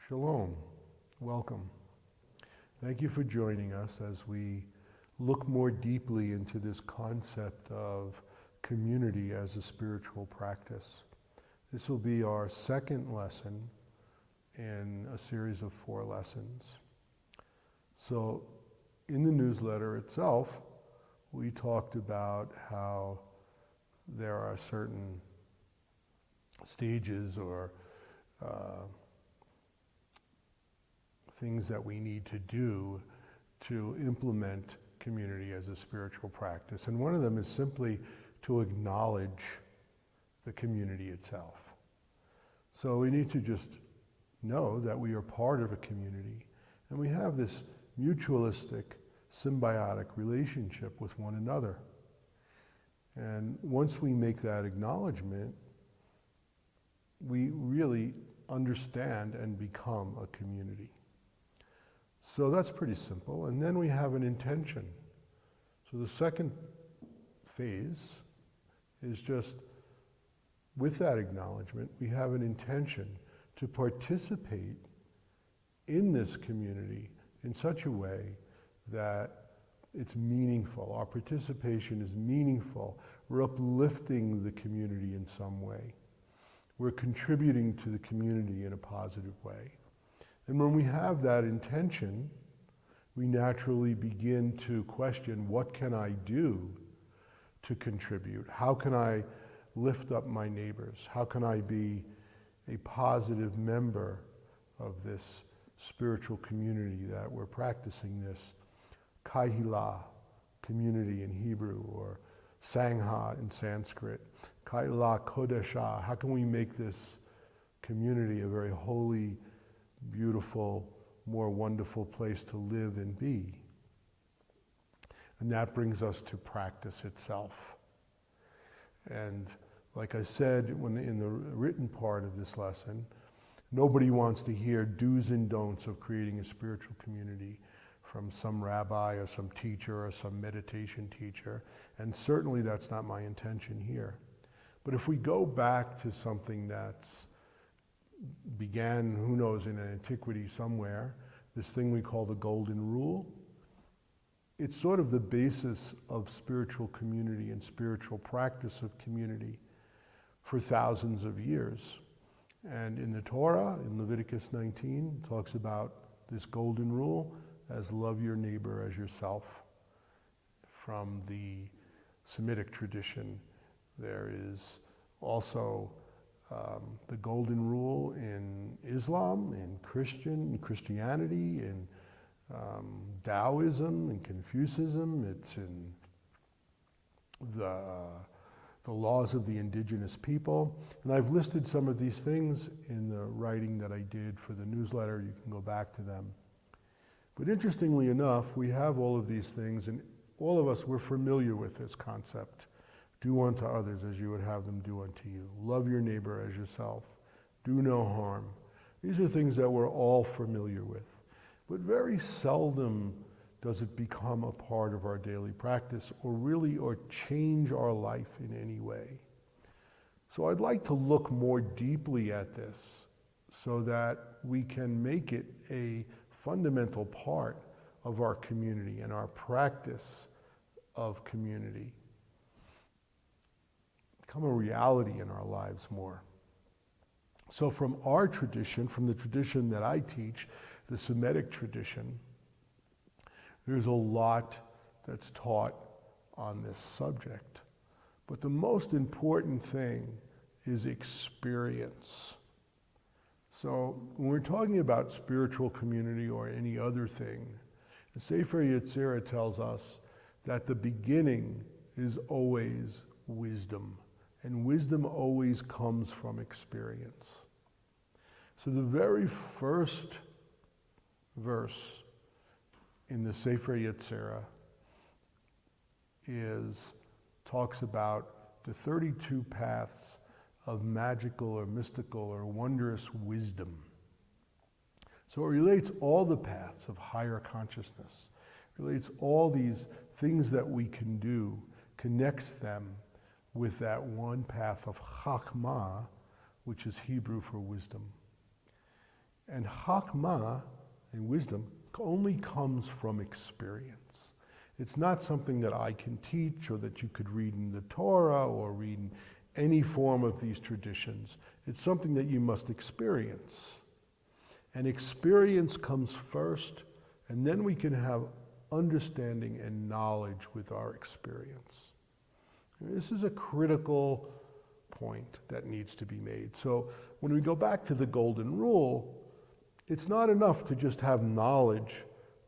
Shalom. Welcome. Thank you for joining us as we look more deeply into this concept of community as a spiritual practice. This will be our second lesson in a series of 4 lessons. So in the newsletter itself, we talked about how there are certain stages or things that we need to do to implement community as a spiritual practice. And one of them is simply to acknowledge the community itself. So we need to just know that we are part of a community and we have this mutualistic, symbiotic relationship with one another. And once we make that acknowledgement, we really understand and become a community. So that's pretty simple. And then we have an intention. So the second phase is just, with that acknowledgement, we have an intention to participate in this community in such a way that it's meaningful. Our participation is meaningful. We're uplifting the community in some way. We're contributing to the community in a positive way. And when we have that intention, we naturally begin to question, what can I do to contribute? How can I lift up my neighbors? How can I be a positive member of this spiritual community that we're practicing, this kahila, community in Hebrew, or sangha in Sanskrit, kaila kodesha. How can we make this community a very holy, beautiful, more wonderful place to live and be? And that brings us to practice itself. And like I said in the written part of this lesson, nobody wants to hear do's and don'ts of creating a spiritual community from some rabbi or some teacher or some meditation teacher. And certainly that's not my intention here. But if we go back to something that's began, who knows, in antiquity somewhere, this thing we call the Golden Rule. It's sort of the basis of spiritual community and spiritual practice of community for thousands of years. And in the Torah, in Leviticus 19, it talks about this Golden Rule as love your neighbor as yourself. From the Semitic tradition, there is also the Golden Rule in Islam, in Christianity, in Taoism, in Confucianism. It's in the laws of the indigenous people. And I've listed some of these things in the writing that I did for the newsletter. You can go back to them. But interestingly enough, we have all of these things, and all of us, we're familiar with this concept. Do unto others as you would have them do unto you. Love your neighbor as yourself. Do no harm. These are things that we're all familiar with. But very seldom does it become a part of our daily practice or change our life in any way. So I'd like to look more deeply at this so that we can make it a fundamental part of our community and our practice of community. Become a reality in our lives more. So from our tradition, from the tradition that I teach, the Semitic tradition, there's a lot that's taught on this subject. But the most important thing is experience. So when we're talking about spiritual community or any other thing, the Sefer Yetzirah tells us that the beginning is always wisdom. And wisdom always comes from experience. So the very first verse in the Sefer Yetzirah talks about the 32 paths of magical or mystical or wondrous wisdom. So it relates all the paths of higher consciousness, relates all these things that we can do, connects them with that one path of Chachmah, which is Hebrew for wisdom. And Chachma, and wisdom, only comes from experience. It's not something that I can teach or that you could read in the Torah or read in any form of these traditions. It's something that you must experience. And experience comes first, and then we can have understanding and knowledge with our experience. This is a critical point that needs to be made. So when we go back to the golden rule, it's not enough to just have knowledge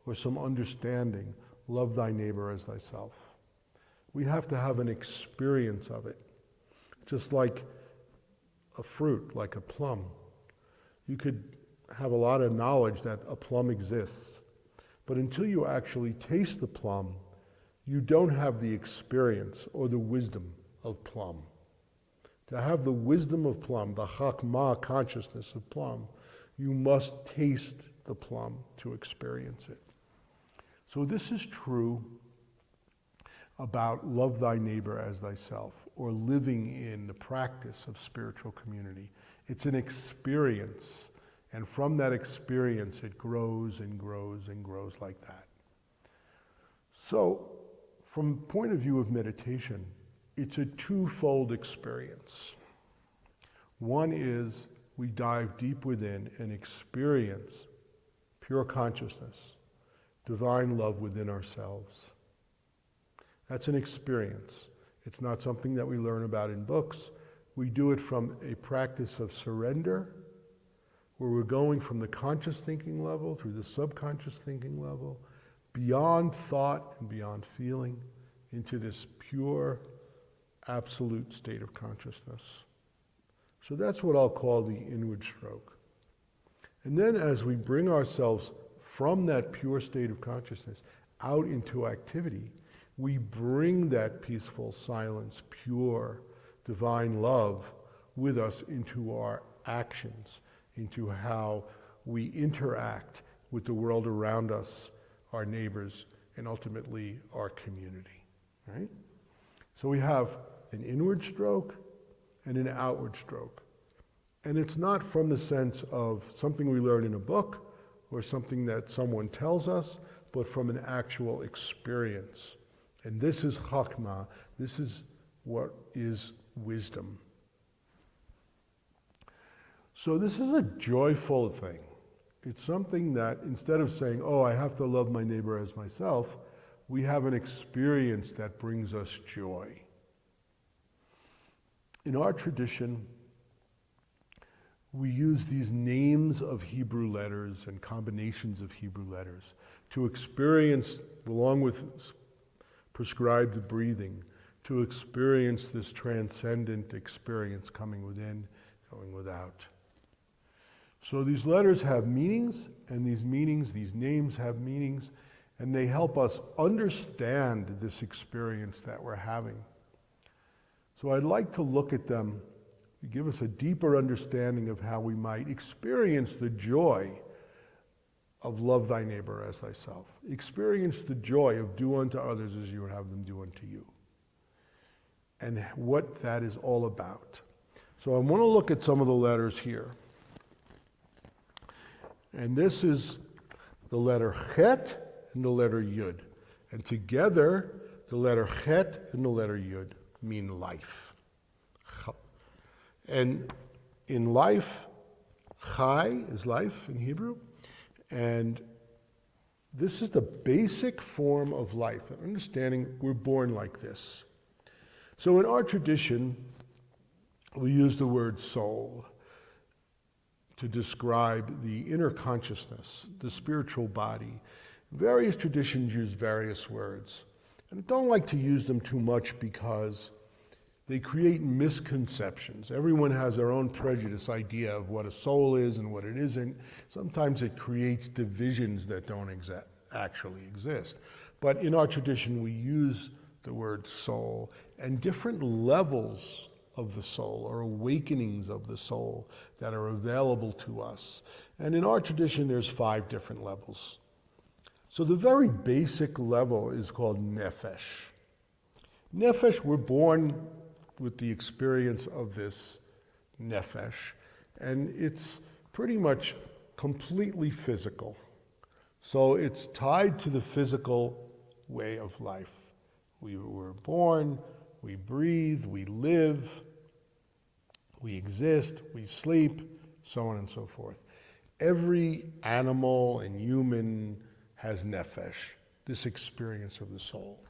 or some understanding. Love thy neighbor as thyself. We have to have an experience of it. Just like a fruit, like a plum. You could have a lot of knowledge that a plum exists, but until you actually taste the plum, you don't have the experience or the wisdom of plum. To have the wisdom of plum, the Chachma consciousness of plum, you must taste the plum to experience it. So this is true about love thy neighbor as thyself, or living in the practice of spiritual community. It's an experience, and from that experience it grows and grows and grows like that. So, from the point of view of meditation, it's a twofold experience. One is we dive deep within and experience pure consciousness, divine love within ourselves. That's an experience. It's not something that we learn about in books. We do it from a practice of surrender, where we're going from the conscious thinking level through the subconscious thinking level, beyond thought and beyond feeling, into this pure, absolute state of consciousness. So that's what I'll call the inward stroke. And then as we bring ourselves from that pure state of consciousness out into activity, we bring that peaceful silence, pure, divine love with us into our actions, into how we interact with the world around us, our neighbors, and ultimately our community, right? So we have an inward stroke and an outward stroke. And it's not from the sense of something we learn in a book or something that someone tells us, but from an actual experience. And this is Chachma. This is what is wisdom. So this is a joyful thing. It's something that instead of saying, oh, I have to love my neighbor as myself, we have an experience that brings us joy. In our tradition, we use these names of Hebrew letters and combinations of Hebrew letters to experience, along with prescribed breathing, to experience this transcendent experience coming within, going without. So these letters have meanings, and these meanings, these names have meanings, and they help us understand this experience that we're having. So I'd like to look at them to give us a deeper understanding of how we might experience the joy of love thy neighbor as thyself. Experience the joy of do unto others as you would have them do unto you. And what that is all about. So I want to look at some of the letters here. And this is the letter Chet and the letter Yud. And together, the letter Chet and the letter Yud mean life. And in life, Chai is life in Hebrew. And this is the basic form of life, understanding we're born like this. So in our tradition, we use the word soul to describe the inner consciousness, the spiritual body. Various traditions use various words. And I don't like to use them too much because they create misconceptions. Everyone has their own prejudice idea of what a soul is and what it isn't. Sometimes it creates divisions that don't actually exist. But in our tradition, we use the word soul, and different levels of the soul, or awakenings of the soul that are available to us. And in our tradition, there's 5 different levels. So the very basic level is called nefesh. Nefesh, we're born with the experience of this nefesh, and it's pretty much completely physical. So it's tied to the physical way of life. We were born, we breathe, we live, we exist, we sleep, so on and so forth. Every animal and human has nefesh, this experience of the soul.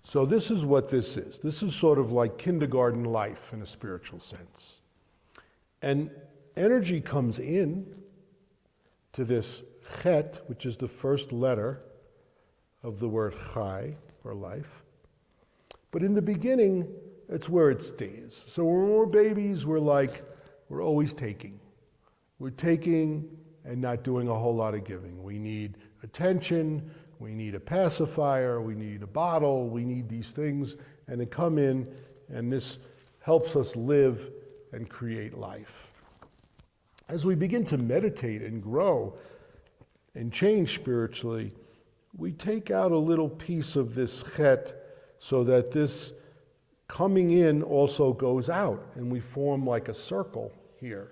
So this is what this is. This is sort of like kindergarten life in a spiritual sense. And energy comes in to this chet, which is the first letter of the word chai, or life. But in the beginning, it's where it stays. So when we're babies, we're always taking. We're taking and not doing a whole lot of giving. We need attention, we need a pacifier, we need a bottle, we need these things, and they come in, and this helps us live and create life. As we begin to meditate and grow and change spiritually, we take out a little piece of this chet so that this coming in also goes out, and we form like a circle here.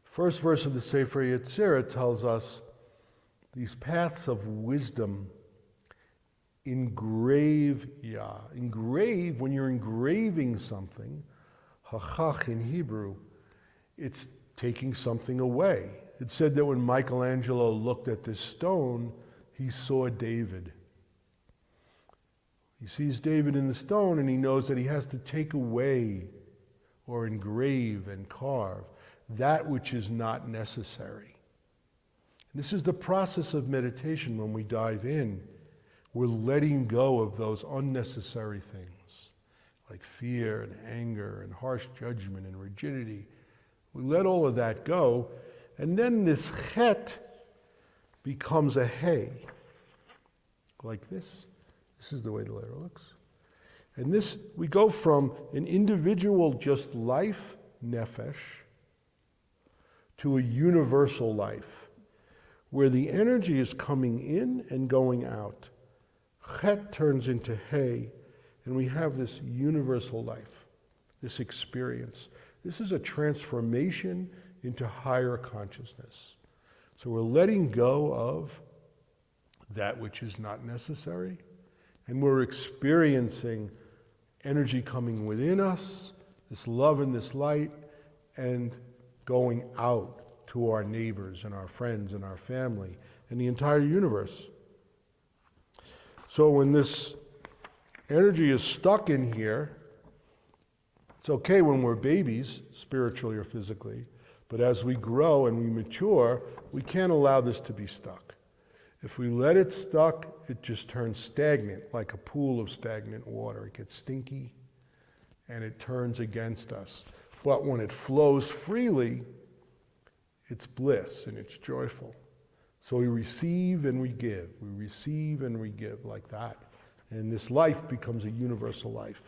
First verse of the Sefer Yetzirah tells us these paths of wisdom engrave, when you're engraving something, hachach in Hebrew, it's taking something away. It said that when Michelangelo looked at this stone, he saw David. He sees David in the stone, and he knows that he has to take away or engrave and carve that which is not necessary. And this is the process of meditation. When we dive in, we're letting go of those unnecessary things like fear and anger and harsh judgment and rigidity. We let all of that go, and then this chet becomes a hey, like this. This is the way the letter looks. And this, we go from an individual just life, nefesh, to a universal life, where the energy is coming in and going out. Chet turns into hey, and we have this universal life, this experience. This is a transformation into higher consciousness. So we're letting go of that which is not necessary, and we're experiencing energy coming within us, this love and this light, and going out to our neighbors and our friends and our family and the entire universe. So when this energy is stuck in here, it's okay when we're babies, spiritually or physically, but as we grow and we mature, we can't allow this to be stuck. If we let it stuck, it just turns stagnant, like a pool of stagnant water. It gets stinky and it turns against us. But when it flows freely, it's bliss and it's joyful. So we receive and we give. We receive and we give like that. And this life becomes a universal life.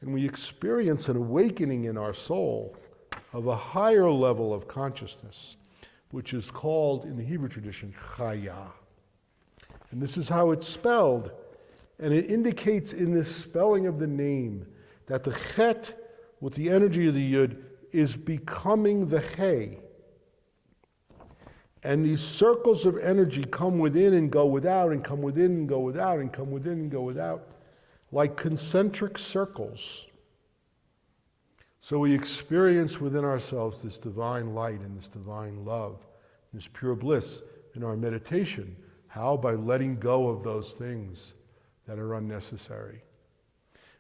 And we experience an awakening in our soul of a higher level of consciousness, which is called in the Hebrew tradition, chaya. And this is how it's spelled. And it indicates in this spelling of the name that the chet, with the energy of the yud, is becoming the hey. And these circles of energy come within and go without, and come within and go without, and come within and go without, like concentric circles. So we experience within ourselves this divine light and this divine love, this pure bliss in our meditation. How? By letting go of those things that are unnecessary.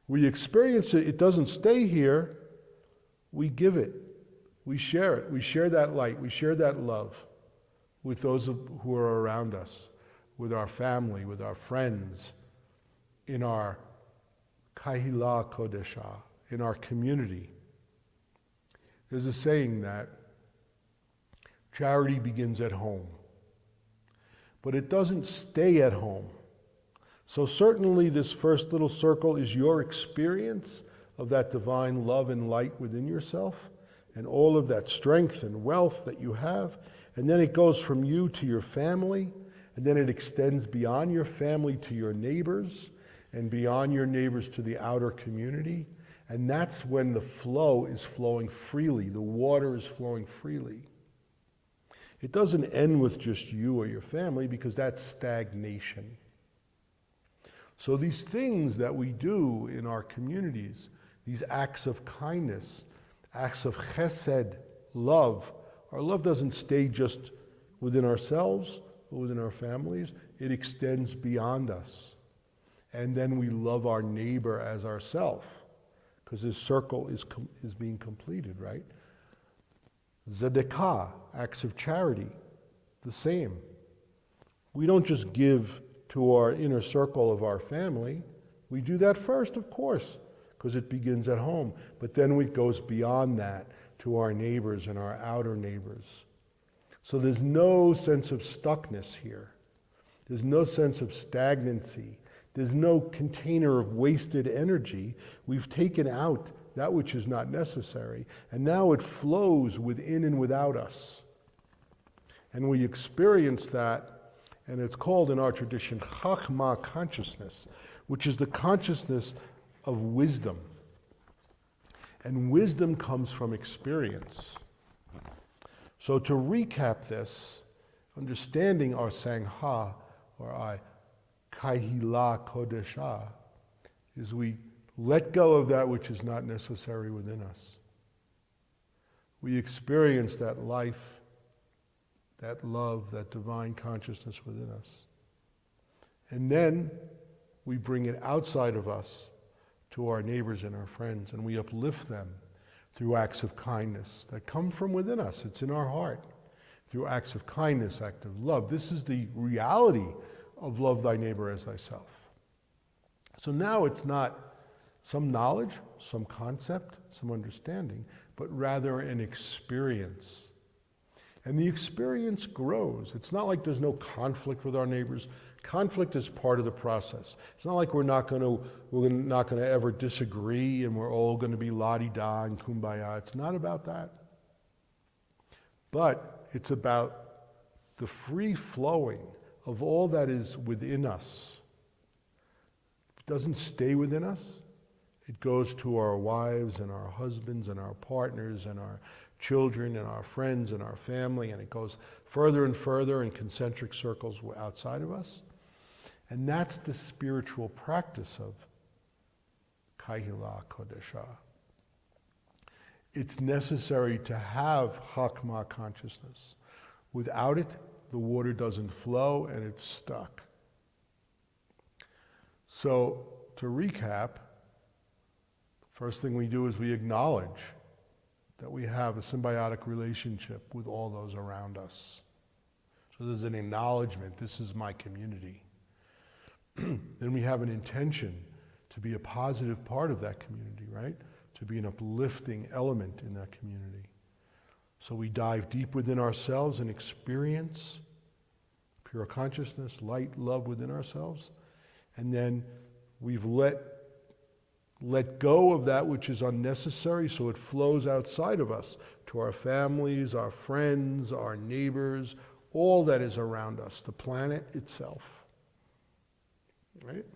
We experience it, it doesn't stay here, we give it, we share it, we share that light, we share that love with those who are around us, with our family, with our friends, in our kahila kodesha, in our community. There's a saying that charity begins at home, but it doesn't stay at home. So certainly this first little circle is your experience of that divine love and light within yourself, and all of that strength and wealth that you have. And then it goes from you to your family, and then it extends beyond your family to your neighbors, and beyond your neighbors to the outer community. And that's when the flow is flowing freely, the water is flowing freely. It doesn't end with just you or your family, because that's stagnation. So these things that we do in our communities, these acts of kindness, acts of chesed, love, our love doesn't stay just within ourselves or within our families, it extends beyond us. And then we love our neighbor as ourself, because his circle is being completed, right? Tzedakah, acts of charity, the same. We don't just give to our inner circle of our family. We do that first, of course, because it begins at home. But then it goes beyond that to our neighbors and our outer neighbors. So there's no sense of stuckness here. There's no sense of stagnancy. There's no container of wasted energy. We've taken out that which is not necessary, and now it flows within and without us. And we experience that, and it's called in our tradition Chachma consciousness, which is the consciousness of wisdom. And wisdom comes from experience. So to recap this, understanding our Sangha, or our Kahila Kodesha, is we let go of that which is not necessary within us. We experience that life, that love, that divine consciousness within us. And then we bring it outside of us to our neighbors and our friends, and we uplift them through acts of kindness that come from within us. It's in our heart. Through acts of kindness, acts of love. This is the reality of love thy neighbor as thyself. So now it's not some knowledge, some concept, some understanding, but rather an experience. And the experience grows. It's not like there's no conflict with our neighbors. Conflict is part of the process. It's not like we're not going to ever disagree and we're all going to be la-di-da and kumbaya. It's not about that. But it's about the free flowing of all that is within us. It doesn't stay within us. It goes to our wives and our husbands and our partners and our children and our friends and our family, and it goes further and further in concentric circles outside of us. And that's the spiritual practice of Kahila Kodesha. It's necessary to have Chachma consciousness. Without it, the water doesn't flow and it's stuck. So, to recap, first thing we do is we acknowledge that we have a symbiotic relationship with all those around us. So there's an acknowledgement, this is my community. Then we have an intention to be a positive part of that community, right? To be an uplifting element in that community. So we dive deep within ourselves and experience pure consciousness, light, love within ourselves. And then we've let go of that which is unnecessary, so it flows outside of us to our families, our friends, our neighbors, all that is around us, the planet itself. Right?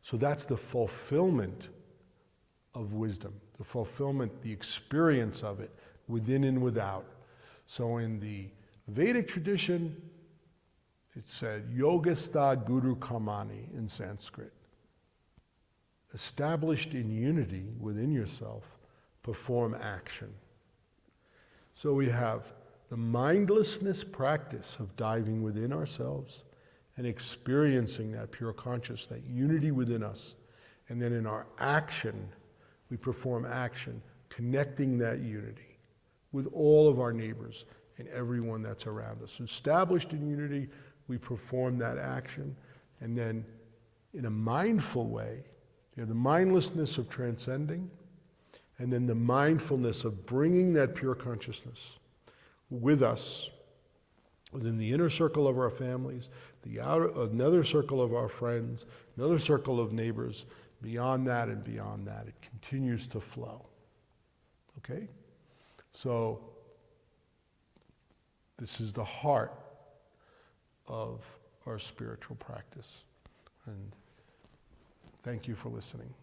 So that's the fulfillment of wisdom, the fulfillment, the experience of it within and without. So in the Vedic tradition, it said Yogastha Guru Kamani in Sanskrit. Established in unity within yourself, perform action. So we have the mindlessness practice of diving within ourselves and experiencing that pure consciousness, that unity within us. And then in our action, we perform action, connecting that unity with all of our neighbors and everyone that's around us. Established in unity, we perform that action, and then in a mindful way, you have the mindlessness of transcending, and then the mindfulness of bringing that pure consciousness with us within the inner circle of our families, the outer, another circle of our friends, another circle of neighbors, beyond that and beyond that. It continues to flow. Okay? So, this is the heart of our spiritual practice. And thank you for listening.